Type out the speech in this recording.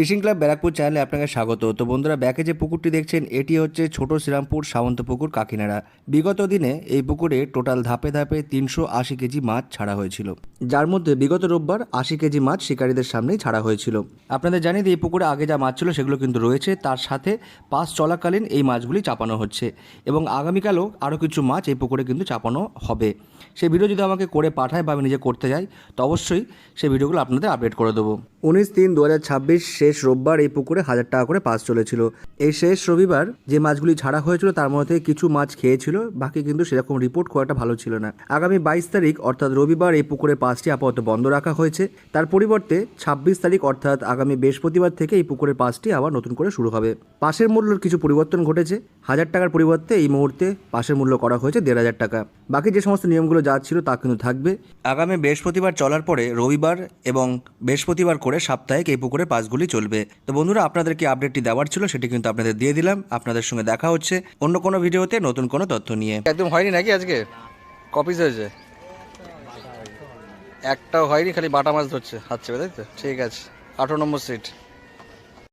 Fishing club Barrackpore চ্যানেলে আপনাকে স্বাগত। তো বন্ধুরা, ব্যাকে যে পুকুরটি দেখছেন এটি হচ্ছে ছোট শ্রীরামপুর সামন্ত পুকুর কাকিনাড়া। বিগত দিনে এই পুকুরে টোটাল ধাপে ধাপে 380 কেজি মাছ ছাড়া হয়েছিল, যার মধ্যে বিগত রোববার 80 কেজি মাছ শিকারীদের সামনেই ছাড়া হয়েছিল। আপনাদের জানিয়ে দিই, এই পুকুরে আগে যা মাছ ছিল সেগুলো কিন্তু রয়েছে, তার সাথে পাস চলাকালীন এই মাছগুলি চাপানো হচ্ছে এবং আগামীকালও আরও কিছু মাছ এই পুকুরে কিন্তু চাপানো হবে। সেই ভিডিও যদি আমাকে করে পাঠায় বা আমি নিজে করতে যাই তো অবশ্যই সেই ভিডিওগুলো আপনাদের আপডেট করে দেবো। 19/3/2026 শেষ রোববার এই পুকুরে 1000 টাকা করে পাস চলেছিল। এই শেষ রবিবার যে মাছগুলি ছাড়া হয়েছিল তার মধ্যে কিছু মাছ খেয়েছিল, বাকি কিন্তু সেরকম রিপোর্ট খুব একটা ভালো ছিল না। আগামী 22 তারিখ অর্থাৎ রবিবার এই পুকুরে পাসটি আপাতত বন্ধ রাখা হয়েছে। তার পরিবর্তে 26 তারিখ অর্থাৎ আগামী বৃহস্পতিবার থেকে এই পুকুরের পাসটি আবার নতুন করে শুরু হবে। পাসের মূল্যের কিছু পরিবর্তন ঘটেছে। 1000 টাকার পরিবর্তে এই মুহূর্তে পাসের মূল্য করা হয়েছে 1500 টাকা। বাকি যে সমস্ত নিয়মগুলো যা ছিল তা কিন্তু থাকবে। আগামী বৃহস্পতিবার চলার পরে রবিবার এবং বৃহস্পতিবার করে সাপ্তাহিক এই পুকুরে পাসগুলি চলবে। তো বন্ধুরা, আপনাদেরকে আপডেটটি দেওয়ার ছিল, সেটি কিন্তু আপনাদের দিয়ে দিলাম। আপনাদের সঙ্গে দেখা হচ্ছে অন্য কোনো ভিডিওতে নতুন কোনো তথ্য নিয়ে। একদম হয়নি নাকি আজকে? কপিস হয়েছে? একটাও হয়নি, খালি বাটা মাছ ধরছে হাত চেপে, তাই তো? ঠিক আছে, 18 নম্বর সিট।